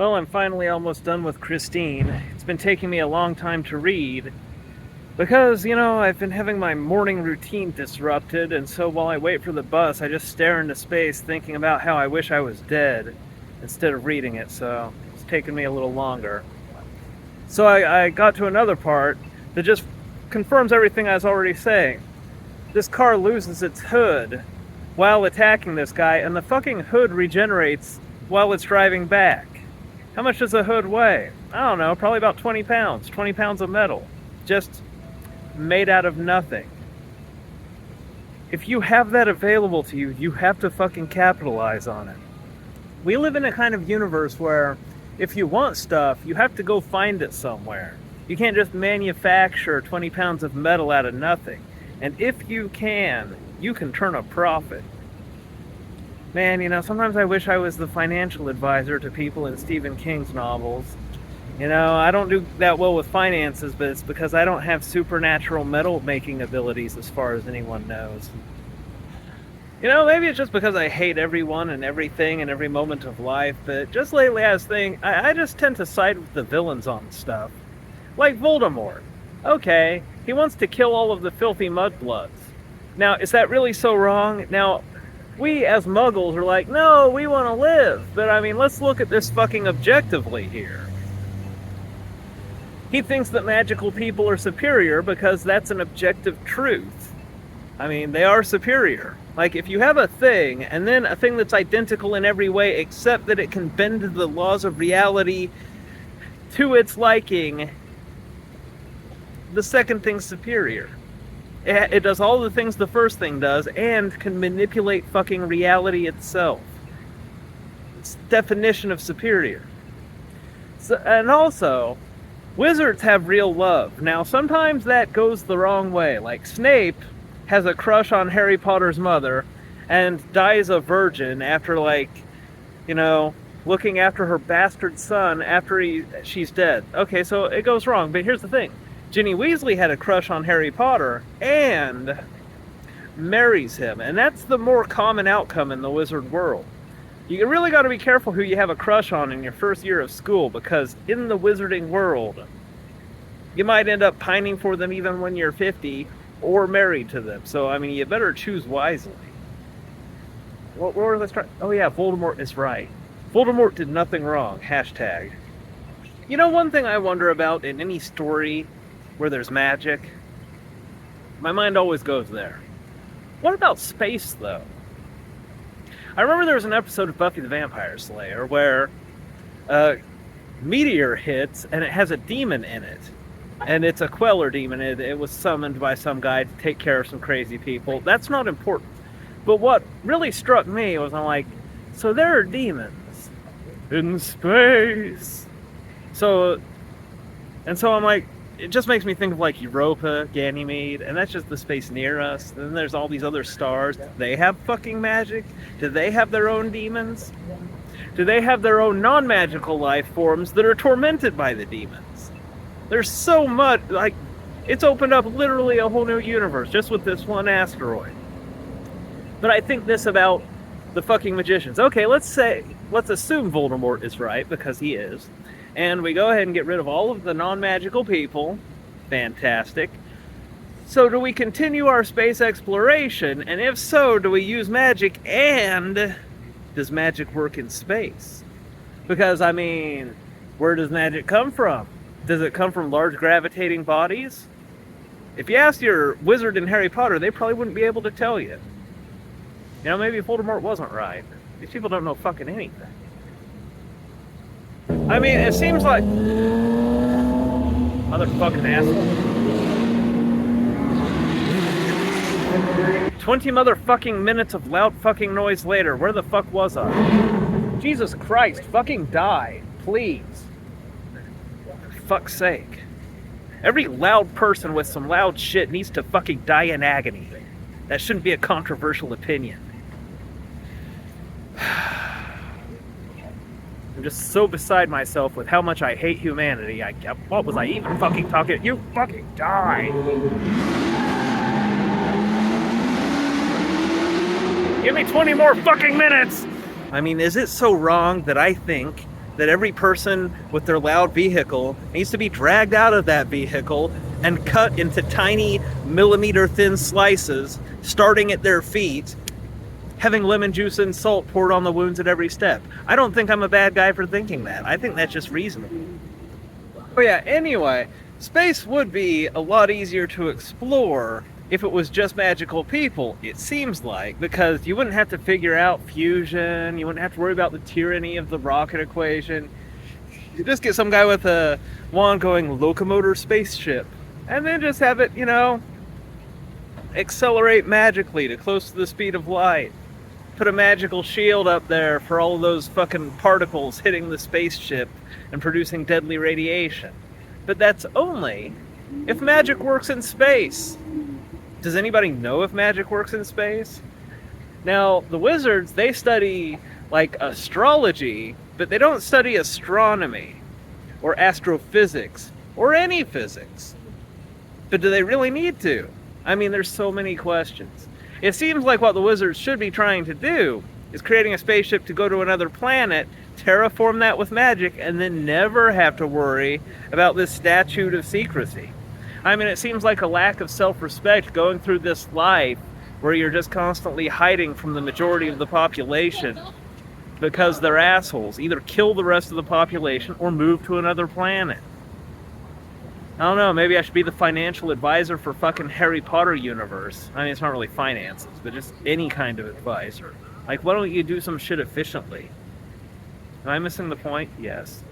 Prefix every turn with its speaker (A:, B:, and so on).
A: Well, I'm finally almost done with Christine. It's been taking me a long time to read because, I've been having my morning routine disrupted, and so while I wait for the bus, I just stare into space thinking about how I wish I was dead instead of reading it, so it's taken me a little longer. So I got to another part that just confirms everything I was already saying. This car loses its hood while attacking this guy, and the fucking hood regenerates while it's driving back. How much does a hood weigh? I don't know, probably about 20 pounds. 20 pounds of metal. Just made out of nothing. If you have that available to you, you have to fucking capitalize on it. We live in a kind of universe where if you want stuff, you have to go find it somewhere. You can't just manufacture 20 pounds of metal out of nothing. And if you can turn a profit. Man, sometimes I wish I was the financial advisor to people in Stephen King's novels. I don't do that well with finances, but it's because I don't have supernatural metal-making abilities as far as anyone knows. Maybe it's just because I hate everyone and everything and every moment of life, but just lately I just tend to side with the villains on stuff. Like Voldemort. Okay, he wants to kill all of the filthy mudbloods. Now, is that really so wrong? Now, we as muggles are like, no, we want to live. But let's look at this fucking objectively here. He thinks that magical people are superior because that's an objective truth. They are superior. Like, if you have a thing, and then a thing that's identical in every way except that it can bend the laws of reality to its liking, the second thing's superior. It does all the things the first thing does, and can manipulate fucking reality itself. It's the definition of superior. And also, wizards have real love. Now, sometimes that goes the wrong way. Like, Snape has a crush on Harry Potter's mother, and dies a virgin after, looking after her bastard son after she's dead. Okay, so it goes wrong, but here's the thing. Ginny Weasley had a crush on Harry Potter and marries him. And that's the more common outcome in the wizard world. You really got to be careful who you have a crush on in your first year of school, because in the wizarding world, you might end up pining for them even when you're 50 or married to them. So, you better choose wisely. What was I trying? Oh yeah, Voldemort is right. Voldemort did nothing wrong. Hashtag. One thing I wonder about in any story where there's magic, my mind always goes there. What about space, though? I remember there was an episode of Buffy the Vampire Slayer where a meteor hits and it has a demon in it. And it's a Queller demon. It was summoned by some guy to take care of some crazy people. That's not important. But what really struck me was, I'm like, so there are demons in space. So I'm like, it just makes me think of like Europa, Ganymede, and that's just the space near us. And then there's all these other stars. Do they have fucking magic? Do they have their own demons? Do they have their own non-magical life forms that are tormented by the demons? There's so much, it's opened up literally a whole new universe just with this one asteroid. But I think this about the fucking magicians. Okay, let's assume Voldemort is right, because he is. And we go ahead and get rid of all of the non-magical people. Fantastic. So do we continue our space exploration? And if so, do we use magic? And does magic work in space? Because, where does magic come from? Does it come from large gravitating bodies? If you asked your wizard in Harry Potter, they probably wouldn't be able to tell you. Maybe Voldemort wasn't right. These people don't know fucking anything. It seems like... Motherfucking asshole. 20 motherfucking minutes of loud fucking noise later, where the fuck was I? Jesus Christ, fucking die, please. For fuck's sake. Every loud person with some loud shit needs to fucking die in agony. That shouldn't be a controversial opinion. I'm just so beside myself with how much I hate humanity. What was I even fucking talking? You fucking die! Give me 20 more fucking minutes! Is it so wrong that I think that every person with their loud vehicle needs to be dragged out of that vehicle and cut into tiny millimeter thin slices, starting at their feet, having lemon juice and salt poured on the wounds at every step. I don't think I'm a bad guy for thinking that. I think that's just reasonable. Oh yeah, anyway, space would be a lot easier to explore if it was just magical people, it seems like, because you wouldn't have to figure out fusion, you wouldn't have to worry about the tyranny of the rocket equation. You just get some guy with a wand going locomotor spaceship, and then just have it, accelerate magically to close to the speed of light. Put a magical shield up there for all of those fucking particles hitting the spaceship and producing deadly radiation. But that's only if magic works in space. Does anybody know if magic works in space? Now, the wizards, they study, astrology, but they don't study astronomy, or astrophysics, or any physics. But do they really need to? I mean, there's so many questions. It seems like what the wizards should be trying to do is creating a spaceship to go to another planet, terraform that with magic, and then never have to worry about this statute of secrecy. I mean, it seems like a lack of self-respect going through this life where you're just constantly hiding from the majority of the population because they're assholes. Either kill the rest of the population or move to another planet. I don't know, maybe I should be the financial advisor for fucking Harry Potter universe. I mean, it's not really finances, but just any kind of advisor. Why don't you do some shit efficiently? Am I missing the point? Yes.